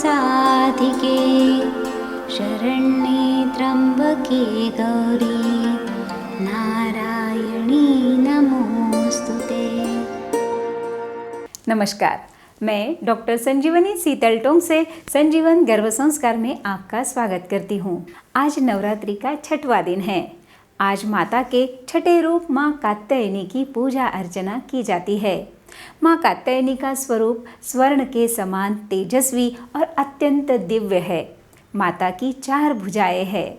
साधिके शरण्ये त्र्यंबके गौरी नारायणी नमोस्तुते। नमस्कार, मैं डॉक्टर संजीवनी सीतलटोंग से संजीवन गर्भ संस्कार में आपका स्वागत करती हूँ। आज नवरात्रि का छठवां दिन है। आज माता के छठे रूप माँ कात्यायनी की पूजा अर्चना की जाती है। माँ कात्यायनी का स्वरूप स्वर्ण के समान तेजस्वी और अत्यंत दिव्य है। माता की 4 भुजाएं हैं,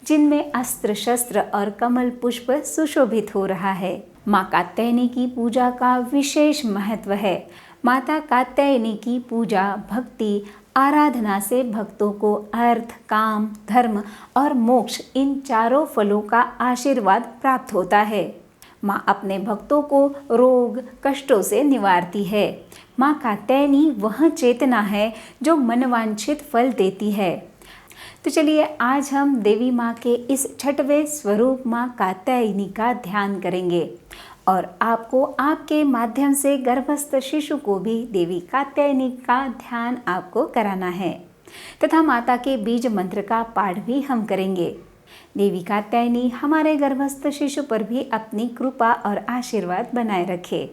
जिनमें अस्त्र शस्त्र और कमल पुष्प सुशोभित हो रहा है। माँ कात्यायनी की पूजा का विशेष महत्व है। माता कात्यायनी की पूजा भक्ति आराधना से भक्तों को अर्थ, काम, धर्म और मोक्ष इन 4 फलों का आशीर्वाद प्राप्त होता है। माँ अपने भक्तों को रोग कष्टों से निवारती है। माँ कात्यायनी वह चेतना है जो मनवांछित फल देती है। तो चलिए आज हम देवी माँ के इस छठवें स्वरूप माँ कात्यायनी का ध्यान करेंगे और आपको आपके माध्यम से गर्भस्थ शिशु को भी देवी कात्यायनी का ध्यान आपको कराना है तथा माता के बीज मंत्र का पाठ भी हम करेंगे। देवी कात्यायनी हमारे गर्भस्थ शिशु पर भी अपनी कृपा और आशीर्वाद बनाए रखे।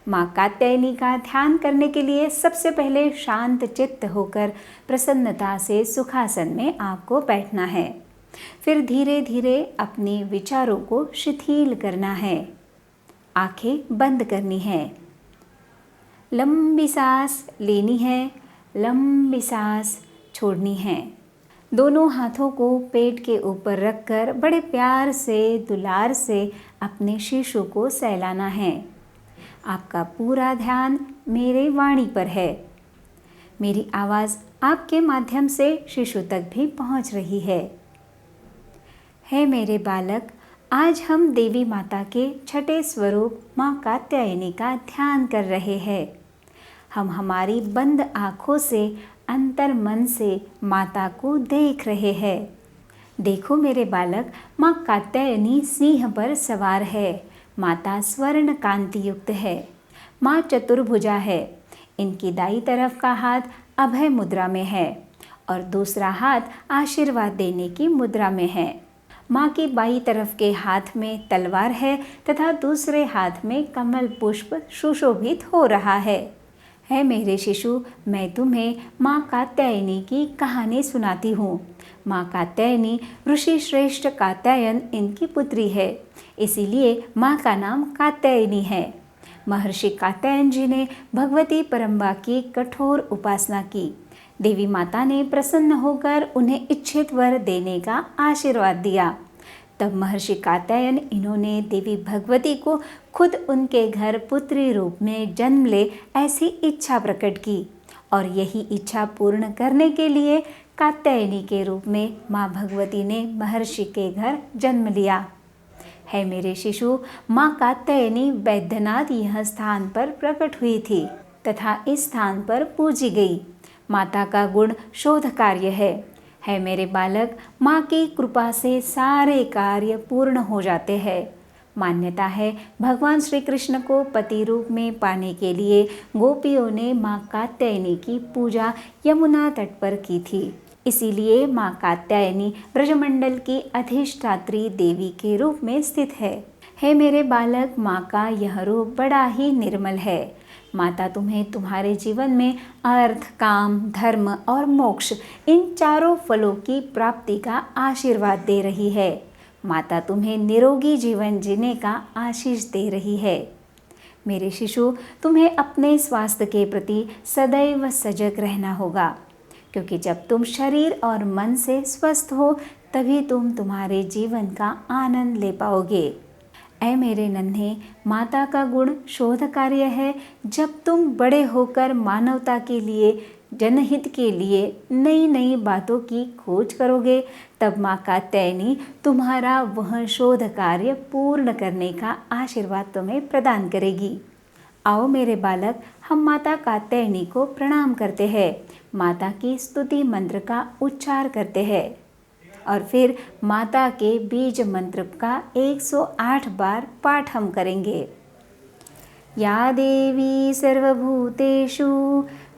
माँ कात्यायनी का ध्यान करने के लिए सबसे पहले शांत चित्त होकर प्रसन्नता से सुखासन में आपको बैठना है। फिर धीरे धीरे अपने विचारों को शिथिल करना है। आंखें बंद करनी है। लंबी सांस लेनी है, लंबी सांस छोड़नी है। दोनों हाथों को पेट के ऊपर रखकर बड़े प्यार से दुलार से अपने शिशु को सहलाना है। आपका पूरा ध्यान मेरे वाणी पर है। मेरी आवाज़ आपके माध्यम से शिशु तक भी पहुंच रही है मेरे बालक, आज हम देवी माता के छठे स्वरूप माँ कात्यायनी का ध्यान कर रहे हैं। हम हमारी बंद आँखों से अंतर मन से माता को देख रहे हैं। देखो मेरे बालक, माँ कात्यायनी सिंह पर सवार है। माता स्वर्ण कांति युक्त है। माँ चतुर्भुजा है। इनकी दाई तरफ का हाथ अभय मुद्रा में है और दूसरा हाथ आशीर्वाद देने की मुद्रा में है। माँ की बाई तरफ के हाथ में तलवार है तथा दूसरे हाथ में कमल पुष्प सुशोभित हो रहा है मेरे शिशु, मैं तुम्हें माँ कात्यायनी की कहानी सुनाती हूँ। माँ कात्यायनी ऋषि श्रेष्ठ कात्यायन इनकी पुत्री है, इसीलिए माँ का नाम कात्यायनी है। महर्षि कात्यायन जी ने भगवती परम्बा की कठोर उपासना की। देवी माता ने प्रसन्न होकर उन्हें इच्छित वर देने का आशीर्वाद दिया। तब महर्षि कात्यायन इन्होंने देवी भगवती को खुद उनके घर पुत्री रूप में जन्म ले ऐसी इच्छा प्रकट की और यही इच्छा पूर्ण करने के लिए कात्यायनी के रूप में माँ भगवती ने महर्षि के घर जन्म लिया है मेरे शिशु। माँ कात्यायनी वैद्यनाथ यह स्थान पर प्रकट हुई थी तथा इस स्थान पर पूजी गई। माता का गुण शोध कार्य है मेरे बालक, माँ की कृपा से सारे कार्य पूर्ण हो जाते हैं। मान्यता है भगवान श्री कृष्ण को पति रूप में पाने के लिए गोपियों ने माँ कात्यायनी की पूजा यमुना तट पर की थी। इसीलिए माँ कात्यायनी ब्रजमंडल की अधिष्ठात्री देवी के रूप में स्थित है मेरे बालक, माँ का यह रूप बड़ा ही निर्मल है। माता तुम्हें तुम्हारे जीवन में अर्थ, काम, धर्म और मोक्ष इन 4 फलों की प्राप्ति का आशीर्वाद दे रही है। माता तुम्हें निरोगी जीवन जीने का आशीष दे रही है। मेरे शिशु, तुम्हें अपने स्वास्थ्य के प्रति सदैव सजग रहना होगा, क्योंकि जब तुम शरीर और मन से स्वस्थ हो तभी तुम तुम्हारे जीवन का आनंद ले पाओगे। ऐ मेरे नन्हे, माता का गुण शोध कार्य है। जब तुम बड़े होकर मानवता के लिए, जनहित के लिए नई नई बातों की खोज करोगे, तब माँ कात्यायनी तुम्हारा वह शोध कार्य पूर्ण करने का आशीर्वाद तुम्हें प्रदान करेगी। आओ मेरे बालक, हम माता कात्यायनी को प्रणाम करते हैं, माता की स्तुति मंत्र का उच्चार करते हैं और फिर माता के बीज मंत्र का 108 बार पाठ हम करेंगे। या देवी सर्वभूतेषु